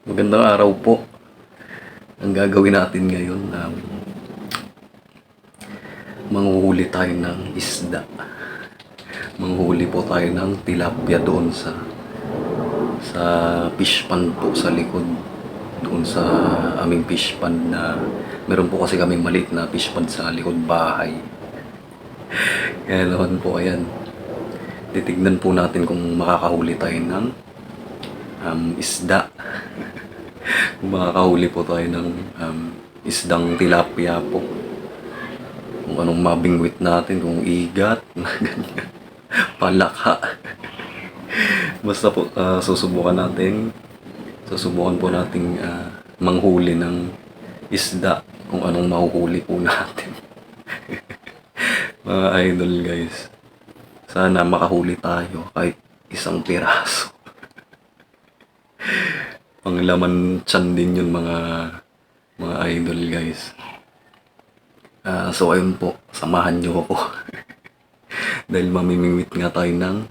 Magandang araw po. Ang gagawin natin ngayon, manghuhuli tayo ng isda. Manghuhuli po tayo ng tilapia doon sa fish pond po sa likod. Doon sa aming fish pond na meron po kasi kaming maliit na fish pond sa likod bahay. Kaya naman po, ayan. Titignan po natin kung makakahuli tayo ng isda. Kung makakahuli po tayo ng isdang tilapia po. Kung anong mabingwit natin, kung igat, ganyan, palaka. Basta po, susubukan po nating manghuli ng isda kung anong mahuhuli po natin. Mga idol guys, sana makahuli tayo kahit isang piraso. Panglaman tiyan din yun mga idol guys. So ayun po, samahan nyo ako. Dahil mamimingwit nga tayo ng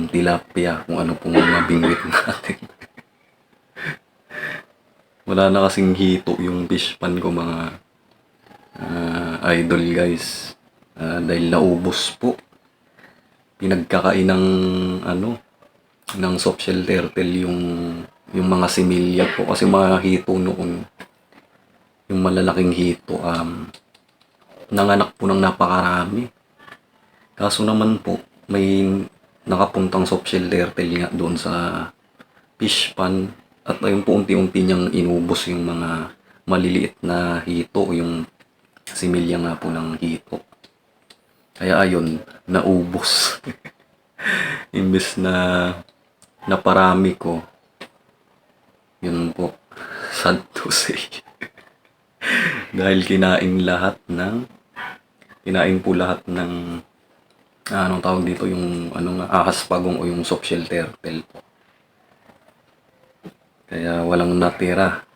tilapia, kung ano pong mabingwit natin. Wala na kasing hito yung fish pan ko mga idol guys. Dahil naubos po. Pinagkakain ng softshell turtle yung mga similya po, kasi mga hito noon, yung malalaking hito, nanganak po ng napakarami. Kaso naman po, may nakapuntang softshell turtle nga doon sa fish pond, at ayun po unti-unti niyang inubos yung mga maliliit na hito, yung similya nga po ng hito. Kaya ayun, naubos. Imbes na naparami ko, yun po, sad to say. Dahil kinain po lahat ng anong tawag dito, yung ahas pagong o yung softshell turtle po. Kaya walang natira.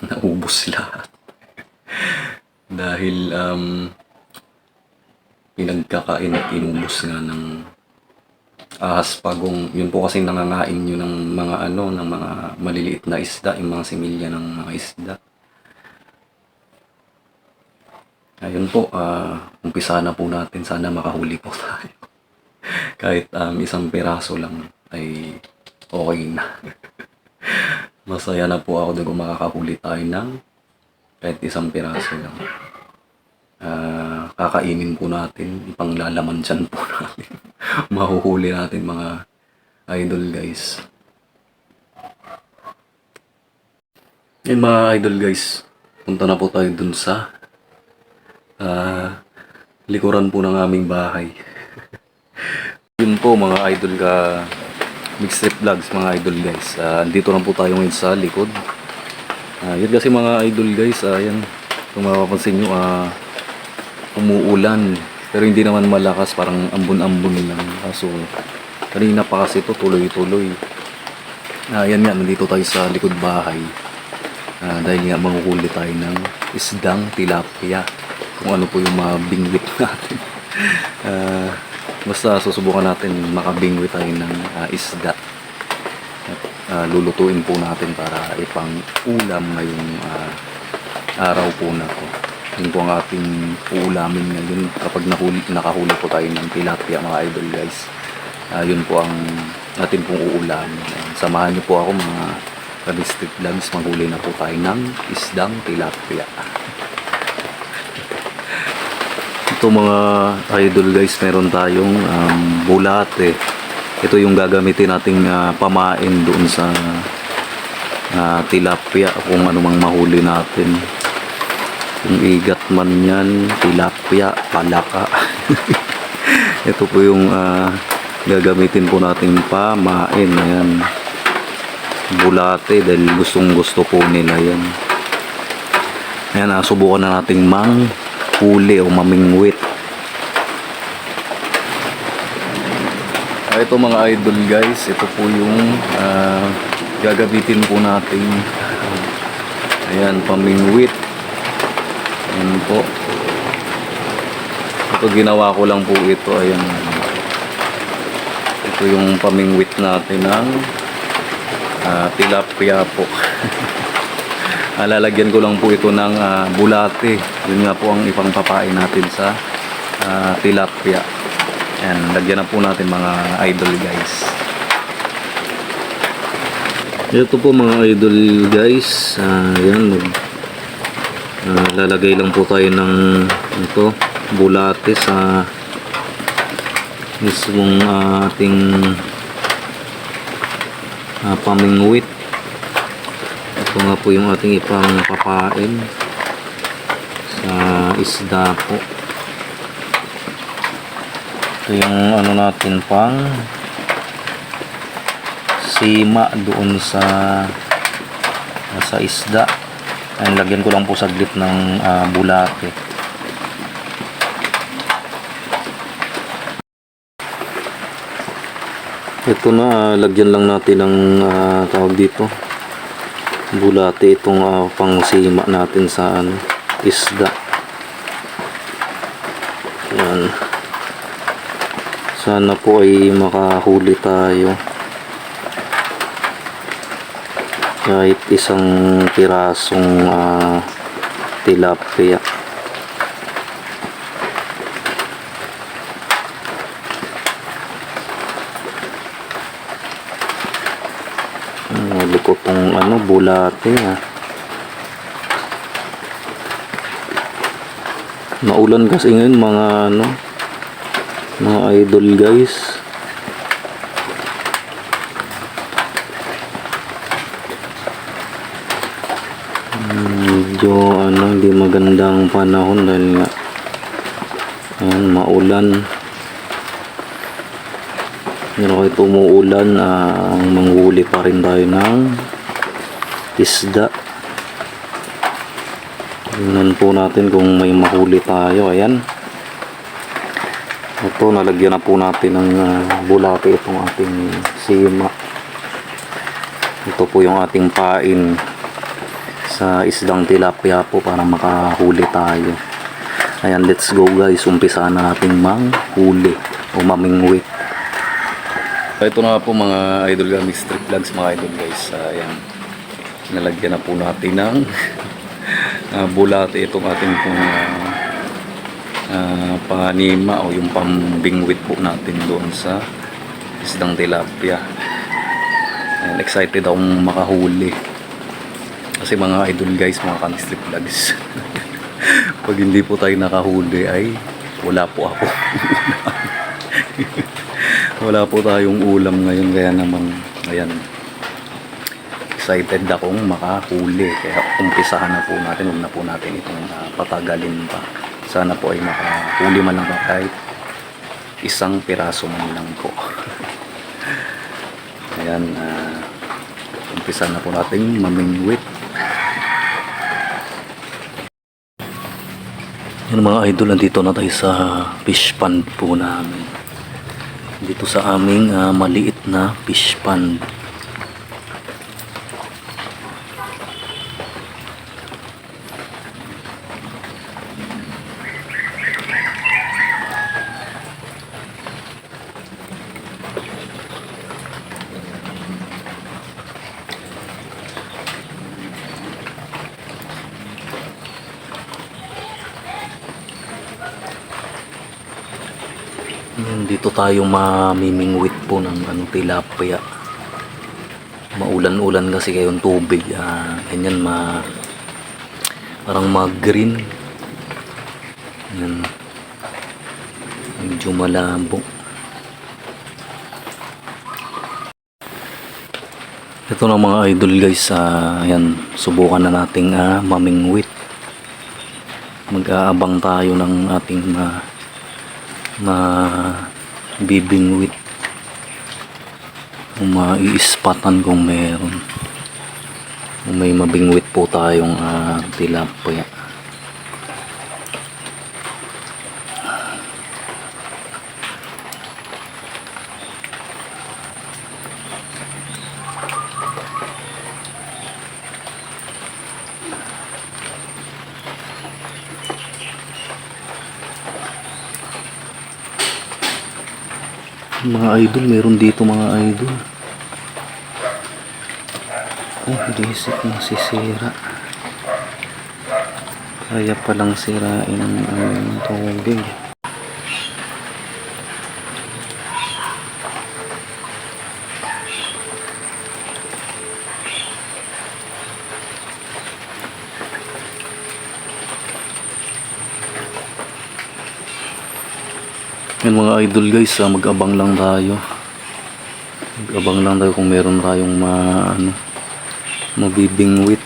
Naubos lahat. Dahil pinagkakain at inubos nga ng ahas pagong. Yun po kasi nangangain yun ng mga ng mga maliliit na isda, yung mga similya ng mga isda. Ayun po, umpisa na po natin. Sana makahuli po tayo. Kahit isang piraso lang ay okay na. Masaya na po ako kung makakahuli tayo ng kahit isang piraso lang. Kakainin po natin, ipanglalaman dyan po natin. Mahuhuli natin mga idol guys. Yung mga idol guys, punta na po tayo dun sa likuran po ng aming bahay. Yun po mga idol mixed trip vlogs mga idol guys. Dito na po tayo ngayon sa likod. Yun kasi mga idol guys, yan, kung mapapansin nyo, umuulan, pero hindi naman malakas, parang ambon-ambon lang. Kaso kanina pa kasi ito tuloy-tuloy. Yan nga, nandito tayo sa likod bahay. Dahil nga manghuhuli tayo ng isdang tilapia, kung ano po yung mga bingwit natin. Basta susubukan natin makabingwit tayo ng isda. At lulutuin po natin para ipang ulam ngayong araw po na to. Yun po ang ating uulamin ngayon kapag nakahuli po tayo ng tilapia mga idol guys. Yun po ang ating pong uulamin. Samahan niyo po ako mga ka-district vlogs, maghuli na po tayo ng isdang tilapia. Ito mga idol guys, meron tayong bulate. Ito yung gagamitin nating pamain doon sa tilapia, kung ano mang mahuli natin. Yung igat man yan, tilapia, palaka. Ito po yung gagamitin po nating pamain. Ayan, bulate, dahil gustong gusto po nila yan. Ayan, subukan na nating manghuli o mamingwit. Ito mga idol guys, ito po yung gagamitin po nating ayan, pamingwit. Ayan po. Ito ginawa ko lang po ito. Ayan. Ito yung pamingwit natin ng tilapia po. Lalagyan ko lang po ito ng bulate. Yun nga po ang ipangpapain natin sa tilapia. Ayan, lagyan na po natin mga idol guys. Ito po mga idol guys. Ayan, lalagay lang po tayo ng ito, bulate sa mismong ating pamingwit. Ito nga po yung ating ipang papain sa isda po. Ito yung ano natin pang sima doon sa isda. Ayan, lagyan ko lang po saglit ng bulate. Ito na, lagyan lang natin ng tawag dito, bulate, itong pangsima natin sa isda. Ayan. Sana po ay makahuli tayo kahit isang pirasong tilapia. Likot tong bulate Maulan kasi ngayon mga idol guys. Medyo hindi magandang panahon dahil nga ayan, maulan. Pero kahit umuulan, manghuli pa rin tayo ng isda. Tingnan po natin kung may mahuli tayo. Ayan. Ito, nalagyan na po natin ng bulate itong ating sima. Ito po yung ating pain sa isdang tilapia po para makahuli tayo. Ayan, let's go guys. Umpisahan na natin manghuli o mamingwit. Ito na po mga idol gaming street vlogs mga idol guys. Ayan, nalagyan na po natin ng bulate itong ating pong panganima o yung pambingwit po natin doon sa isdang tilapia. Ayan, excited akong makahuli kasi mga idol guys, mga gaming street vlogs pag hindi po tayo nakahuli ay wala po ako. Wala po tayong ulam ngayon, kaya naman ayan, excited akong makahuli, kaya umpisahan na po natin. Huwag na po natin itong patagalin pa. Sana po ay makahuli man lang kahit isang piraso man lang po. Ayan, umpisahan na po natin mamingwit. Yan mga idol, nandito na tayo sa fish pond po namin. Dito sa aming maliit na fish pond. Dito tayo mamimingwit po ng tilapia. Maulan-ulan kasi kayong tubig. Ganyan, parang mag-green. Yan. Medyo malabo. Ito na mga idol guys. Ayan, subukan na nating mamingwit. Mag-aabang tayo ng ating bibingwit, kung maiispatan kung meron, kung may mabingwit po tayong tilapia. Mga idol, meron dito mga idol. Oh, isip nasisira. Kaya palang sirain ang tubig. Yan mga idol guys, mag-abang lang tayo. Mag-abang lang tayo kung meron tayong mabibingwit.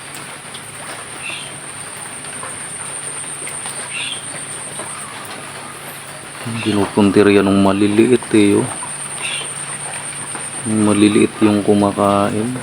Ginupuntirya ng maliliit oh. Yung maliliit yung kumakain.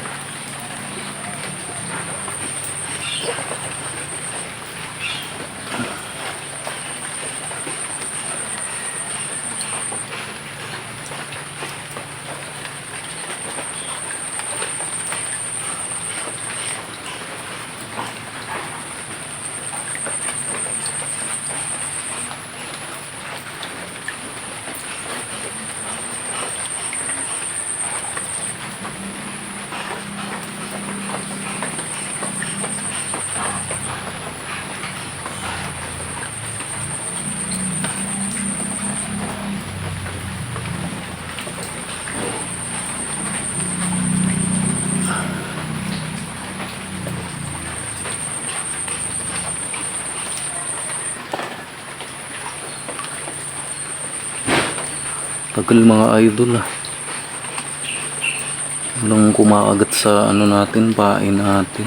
Tagal mga idol walang kumakagat sa natin, pain natin.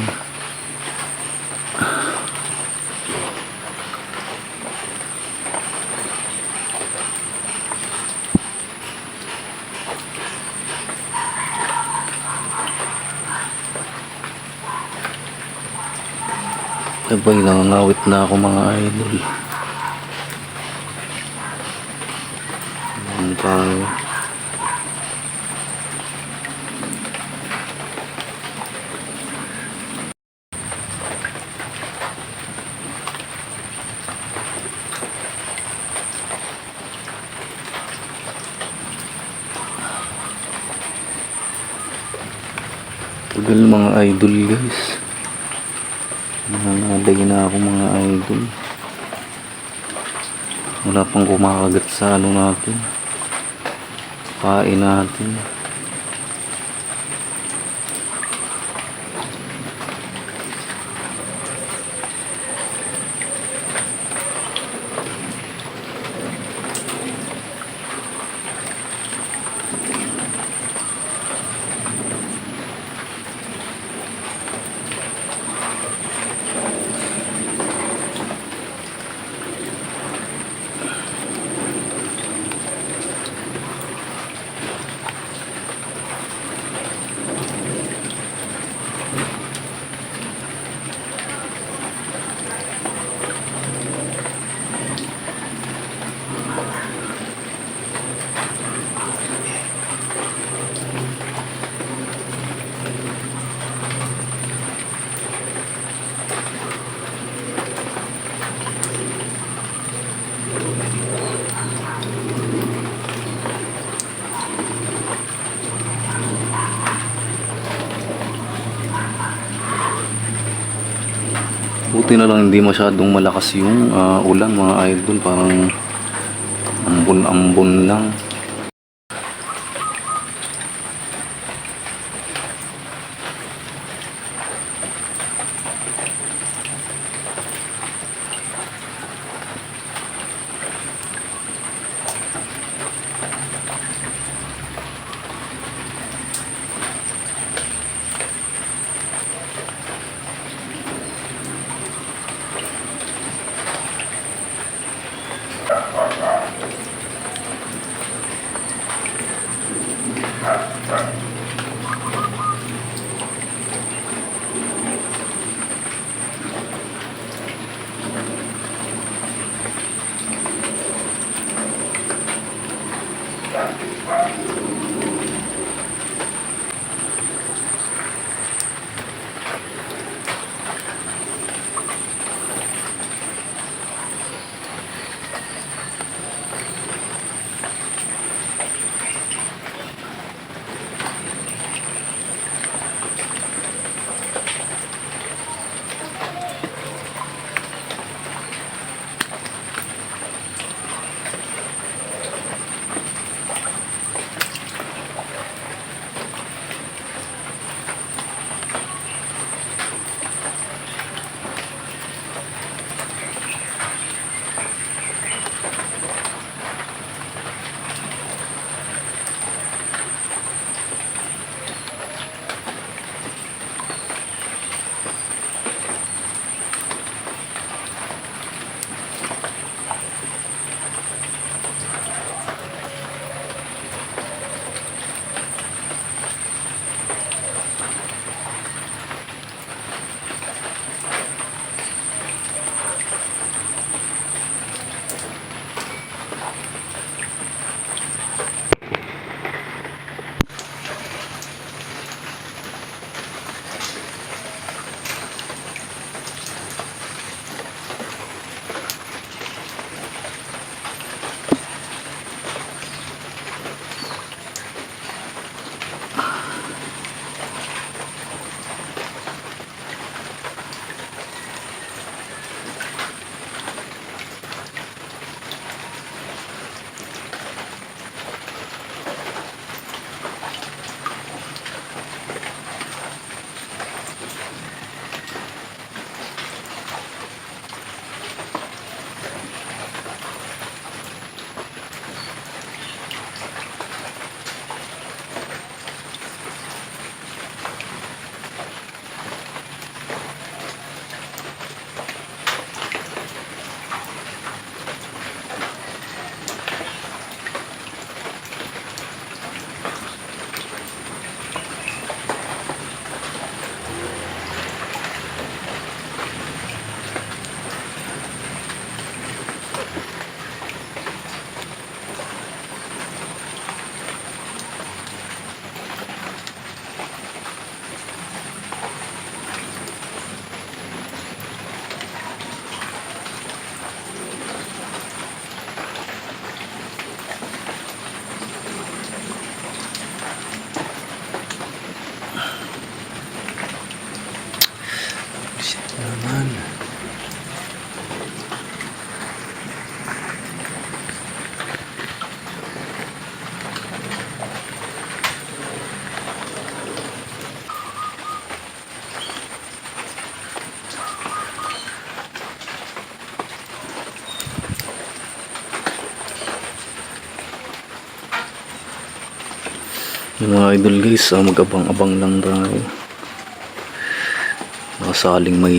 Sabay nangangawit na ako mga idol. Tayo. Tagal mga idol guys. Nangangaday na ako mga idol. Wala pang kumakagat sa natin. Pain natin. Buti na lang hindi masyadong malakas yung ulan mga idol, parang ambon-ambon lang. Naman. Yung mga idol guys, mag-abang-abang lang tayo. Nakasaling may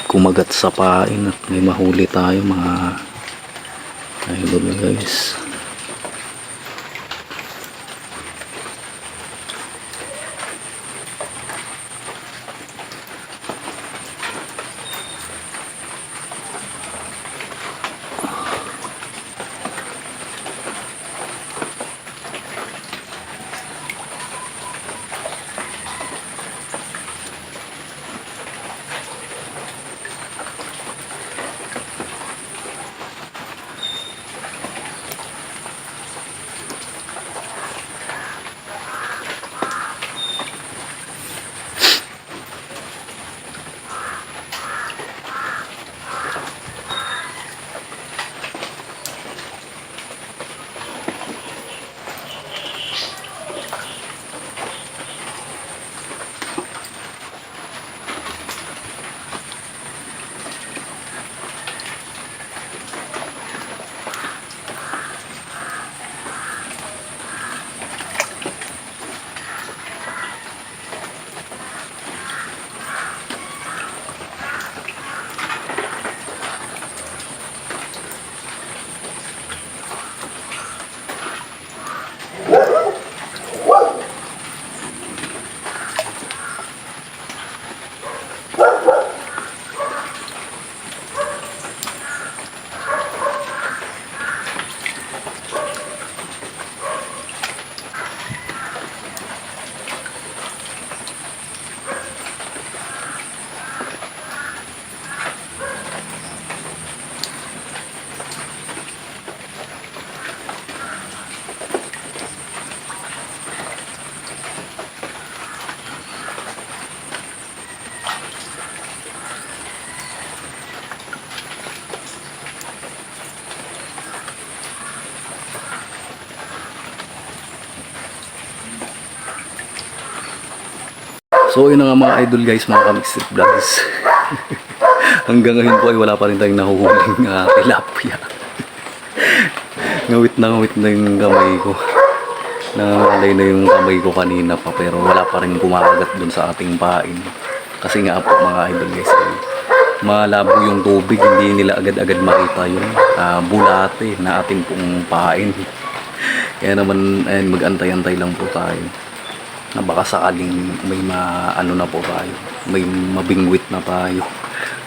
kumagat sa pain at may mahuli tayo mga idol guys. So yun na nga mga idol guys, mga Kamixit Vlogs. Hanggang ngayon po ay wala pa rin tayong nahuhuling tilapia. Ngawit na yung kamay ko. Nangangalay na yung kamay ko kanina pa, pero wala pa rin kumakagat dun sa ating pain. Kasi nga po mga idol guys, malabo yung tubig, hindi nila agad-agad makita yung bulate na ating pong pain. Kaya naman mag-antay-antay lang po tayo na baka sakaling may ano na po tayo, may mabingwit na tayo,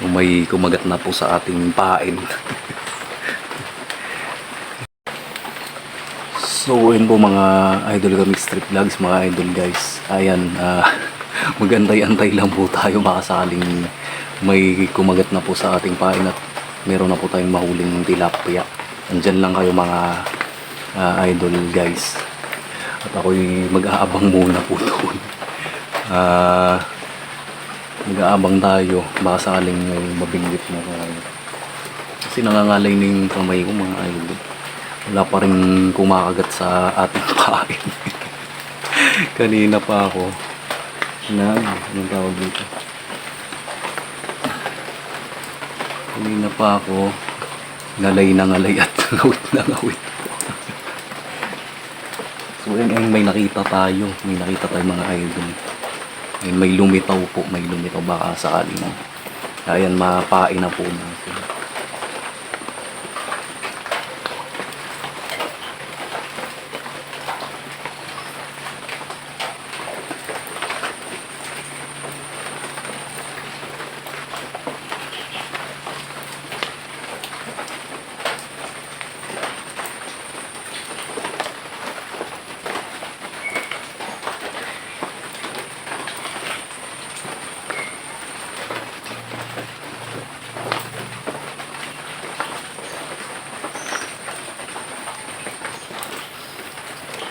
may kumagat na po sa ating pain. So ayun po mga idol kami street vlogs, mga idol guys, ayan, magantay-antay lang po tayo, baka sakaling may kumagat na po sa ating pain at meron na po tayong mahuling tilapia. Andyan lang kayo mga idol guys. At ako'y mag-aabang muna po doon. Mag-aabang tayo. Baka sakaling may mabingwit na tayo. Kasi nangangalay na yung kamay ko mga idol. Wala pa rin kumakagat sa ating pain. Kanina pa ako. Anong tawag dito? Kanina pa ako. Ngalay na ngalay at ngawit na ngawit. So ayun, may nakita tayo. May nakita tayo mga idol. Ayun, may lumitaw po. May lumitaw baka sakaling. Ayan, mapain na po natin.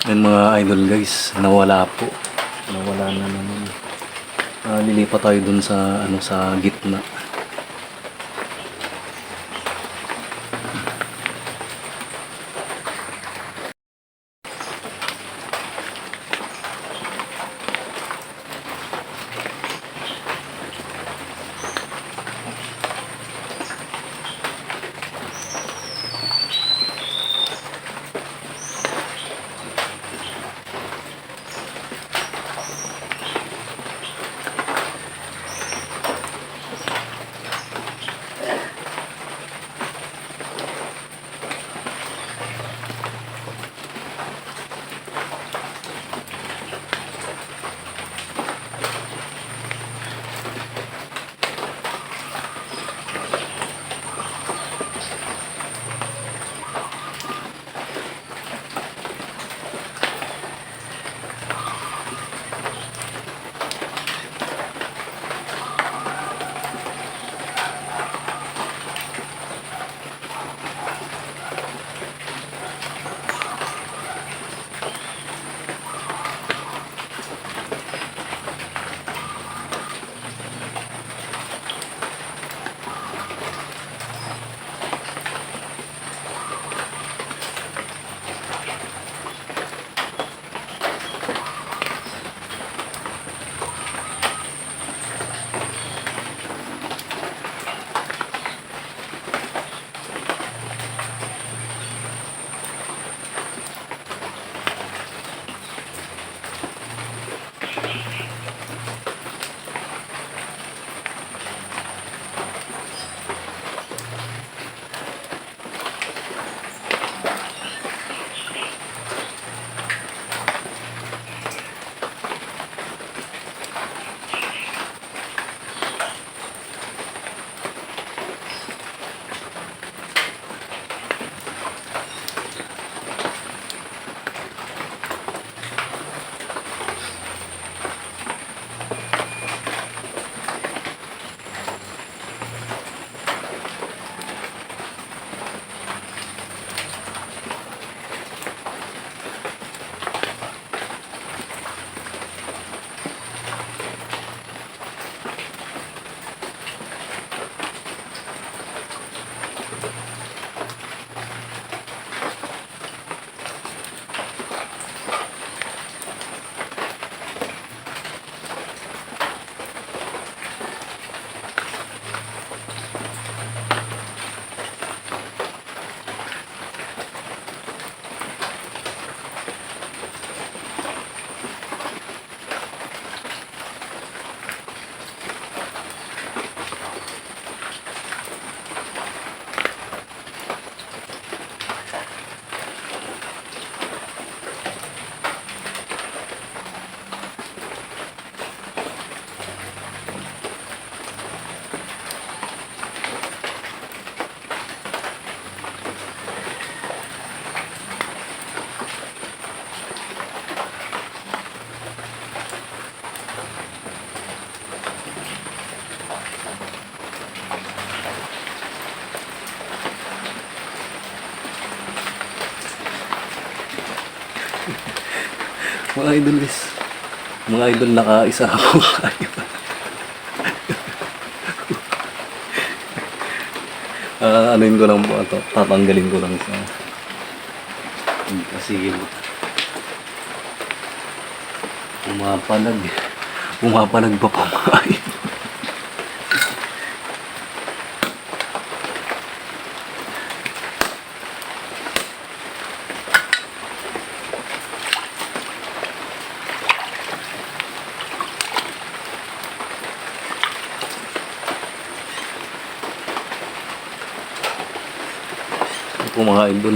Yan mga idol guys, nawala po. Nawala na naman. Lilipat tayo dun sa ano sa gitna. Mga idol is, mga idol nakaisa ako kayo. Anuin ko lang po ito, tatanggalin ko lang sa kasi pumapalag pa po mga idol. Po mga idol.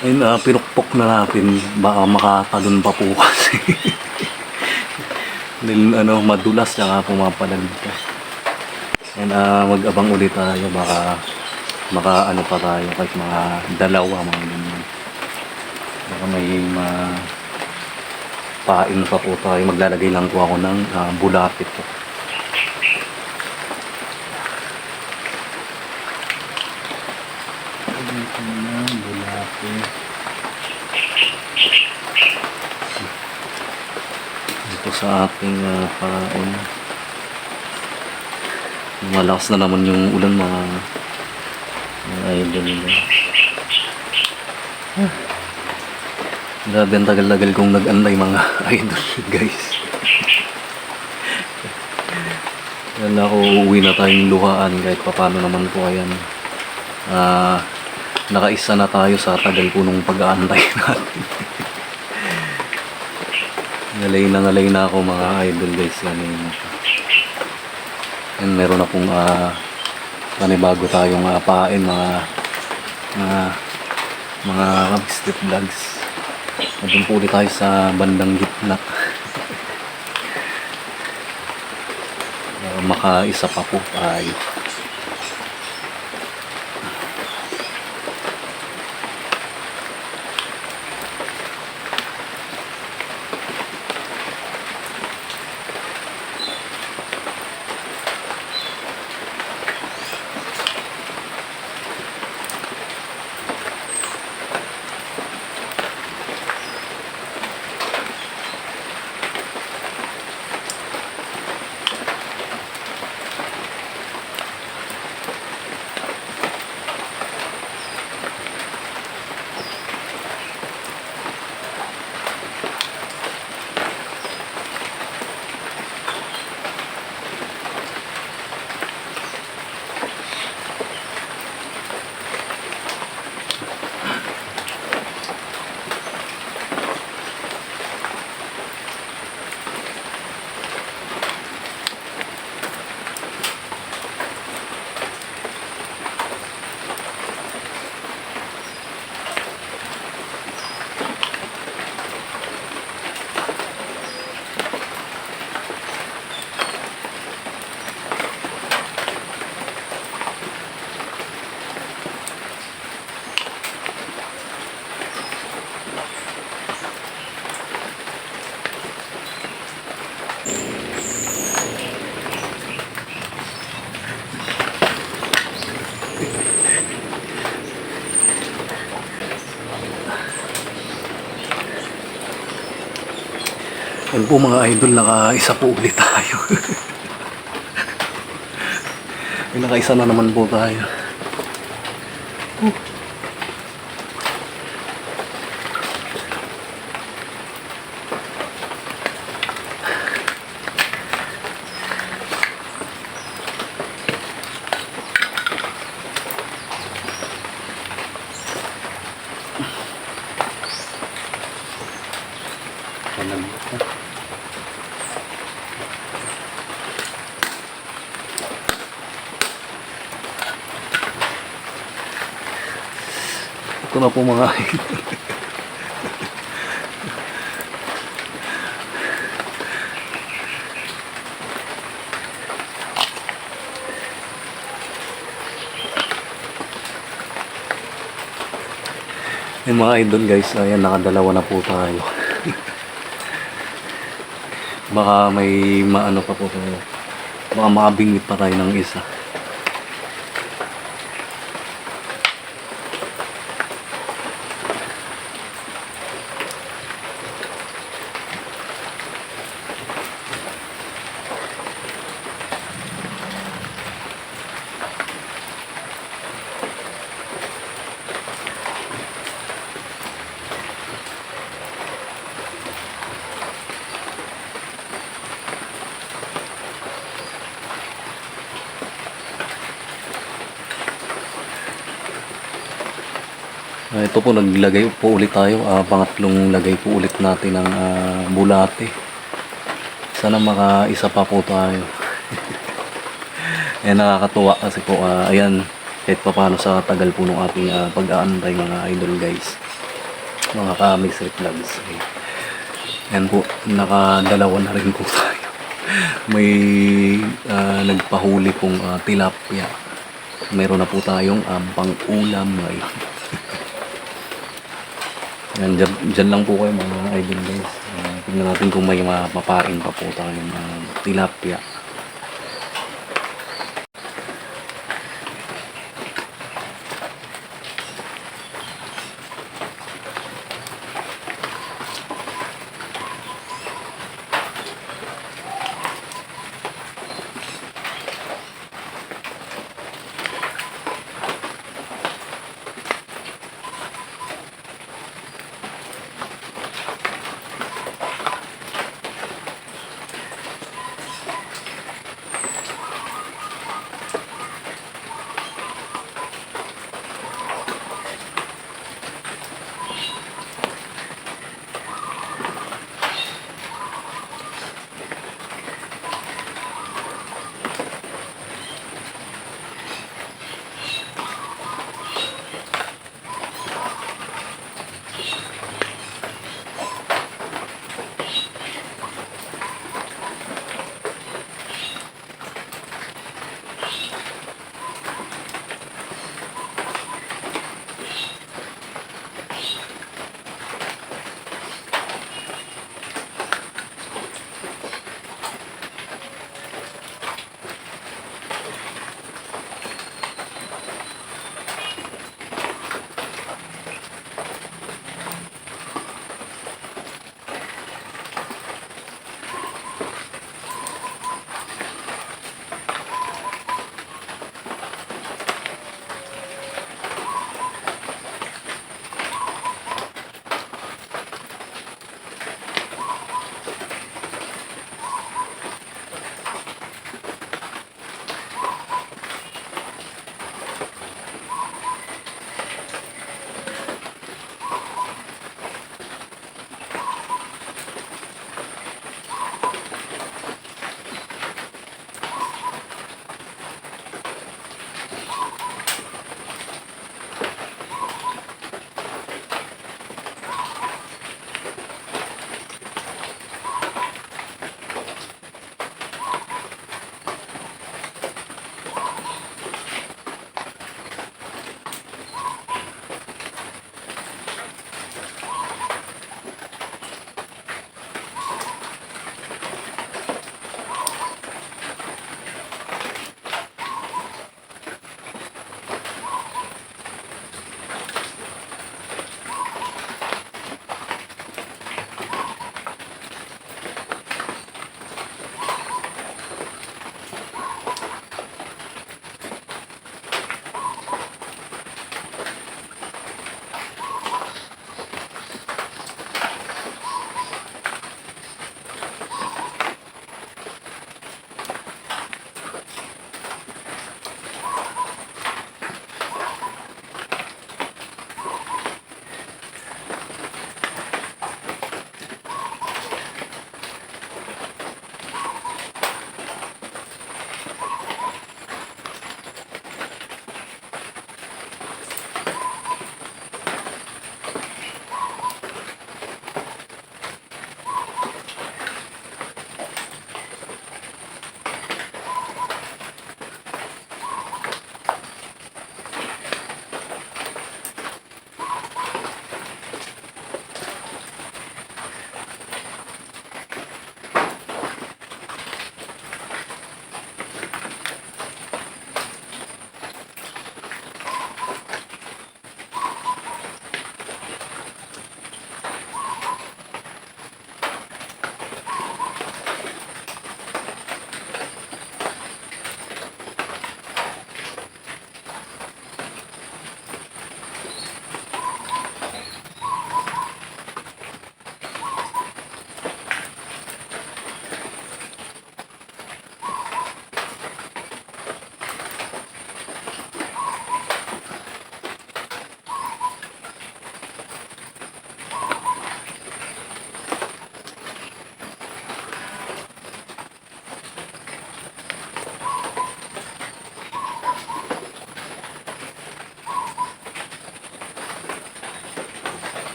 Ayun, pinukpok na natin, baka makatalon pa po kasi. Dahil madulas tsaka pumapalamig pa. And mag-abang ulit tayo, baka pa tayo kahit mga dalawa mga ganyan. Baka may pain pa po tayo. Maglalagay lang po ako ng bulapit po. Ito na, bulate. Ito sa ating pain. Malakas na naman yung ulan mga idol nila. Grabe ang tagal-tagal kong nag-antay mga idol guys. Yan ako, uuwi na tayong luhaan kahit papano naman po ayan. Nakaisa na tayo sa tagal po nung pag-aantay natin. Ngalay na ako mga idol guys. Yan, meron na pong panibago tayong pain mga street vlogs. Nandun po ulit tayo sa bandang gitna. Makaisa pa po tayo. Yan po mga idol, nakaisa po ulit tayo. Nakaisa na naman po tayo. Ito na po mga idol. Yung mga idol guys, ayan, nakadalawa na po tayo. Baka may maano pa po tayo. Baka makabingwit pa tayo ng isa. Ito po, naglagay po ulit tayo. Pangatlong lagay po ulit natin ng bulate. Sana makaisa pa po tayo. Nakakatuwa kasi po, ayan, kahit pa paano sa tagal po ng ating pag-aantay mga idol guys. Mga ka-mixed vlogs. Ayan po, nakadalawa na rin po tayo. May nagpahuli pong tilapia. Meron na po tayong pang-ulam ngayon. Yan, dyan lang po kayo mga idol guys. Tignan natin kung may mapapain pa po tayong tilapia.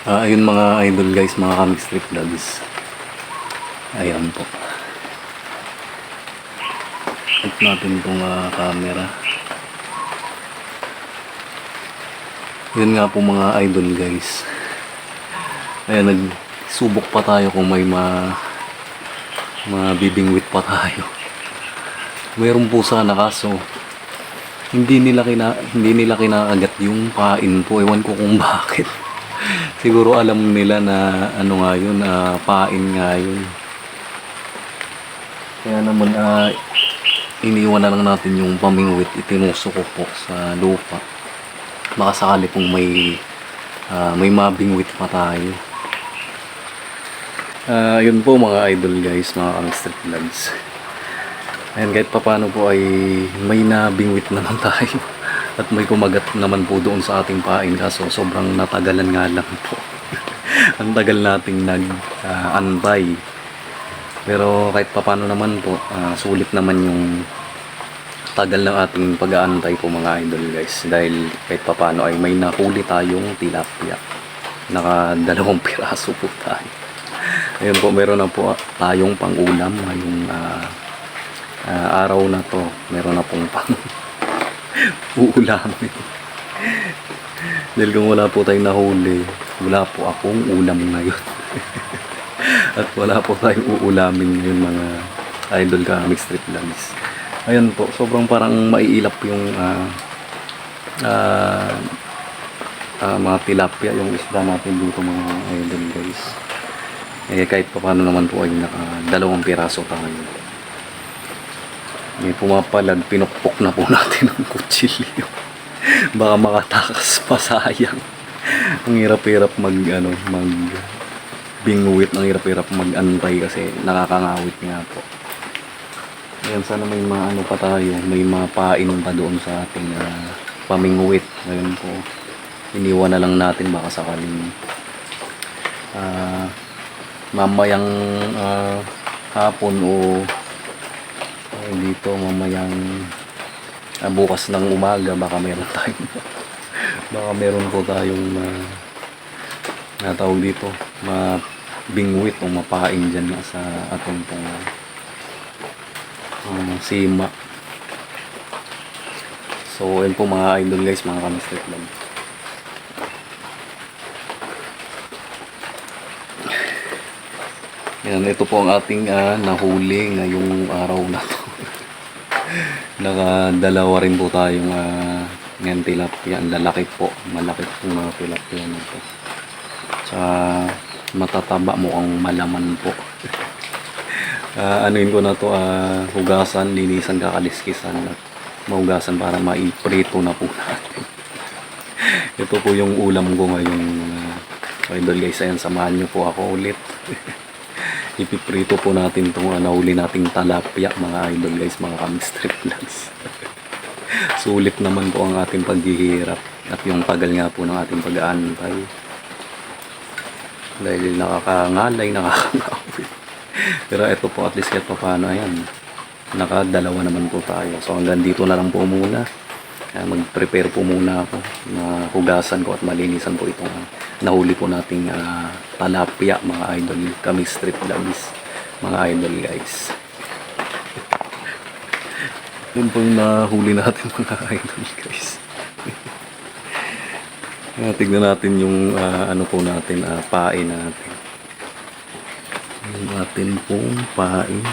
Ayun mga idol guys, mga comic strip vlogs. Ayan po. At natin itong camera. Yun nga po mga idol guys. Ayan, nagsubok pa tayo kung may mabibingwit pa tayo. Mayroon po sana kaso hindi nila kinakagat yung pain po. Ewan ko kung bakit. Siguro alam nila na ano nga yun, pain nga yun. Kaya naman iniwan na lang natin yung pamingwit, itinusok ko po sa lupa. Baka sakali kung may mabingwit pa tayo. Yun po mga idol guys, mga street vlogs. Ayan, kahit papano po ay may nabingwit naman tayo. At may kumagat naman po doon sa ating pain, kaso sobrang natagalan nga lang po. Ang tagal nating nag-antay. Pero kahit papano naman po, sulit naman yung tagal ng ating pag-aantay po mga idol guys. Dahil kahit papano ay may nahuli tayong tilapia. Naka 2 piraso po tayo. Ayun po, meron na po tayong pang-ulam ngayong araw na to. Meron na pong uulamin. Dahil kung wala po tayong nahuli, wala po akong ulam ngayon. At wala po tayong uulamin ngayon mga idol comic strip vlogs. Ayun po, sobrang parang maiilap yung mga tilapia, yung isda natin dito mga idol guys. Kahit pa paano naman po ay naka 2 piraso tayo. May pumapalag, pinukpok na po natin ang kutsilyo. Baka makatakas pa, sayang. Ang hirap-hirap magbingwit, ang hirap-hirap mag-antay kasi nakakangawit nga po. Ayan, sana may maano pa tayo, may mapain pa doon sa ating pamingwit. Ngayon po, iniwan na lang natin baka sakaling mamayang hapon o dito mamayang bukas ng umaga baka meron po tayong tawag dito mabingwit o mapain dyan sa ating pong sima. So yun po mga idol guys, mga kamistek lang. Yan, ito po ang ating nahuli ngayong araw na to. Nakadalawa rin po tayong ngayon tilapia. Ang lalaki po, malaki po mga tilapia na po. Sa matataba mo ang malaman po. Anuin ko na to, hugasan, linisan, kakaliskisan at mahugasan para maiprito na po natin. Ito po yung ulam ko ngayong idol guys. Ayan, samahan nyo po ako ulit. Ipiprito po natin itong nahuli nating talapia mga idol guys, mga comic strip vlogs. Sulit naman po ang ating paghihirap at yung tagal nga po ng ating pag-aantay. Dahil nakakangalay, nakakangawit. Pero ito po at least kahit pa paano, ayan, nakadalawa naman po tayo. So hanggang dito na lang po muna. Mag-prepare po muna ako na hugasan ko at malinisan po itong nahuli po nating talapia mga idol, kami strip vlogs mga idol guys. Yun po yung nahuli natin mga idol guys. Tignan natin yung ano po natin, pain natin. Yung atin pong pain.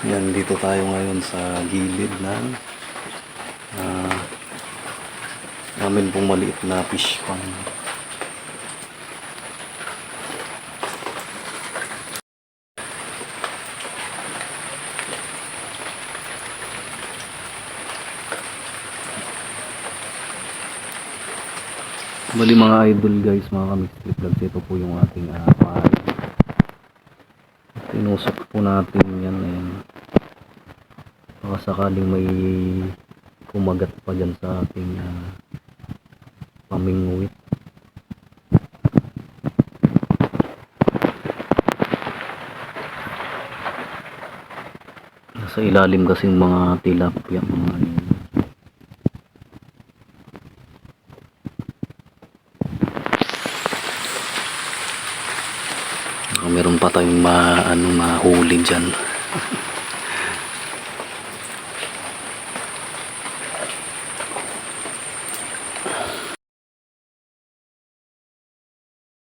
Yan, dito tayo ngayon sa gilid ng namin pong maliit na fish pond. Bali mga idol guys, mga comic strip vlogs, ito po yung ating pain. Tinusok po natin yan, ayan. Baka sakaling may kumagat pa dyan sa ating pamingwit. Nasa ilalim kasing mga tilapia mga yun. pa tayong mahuli dyan.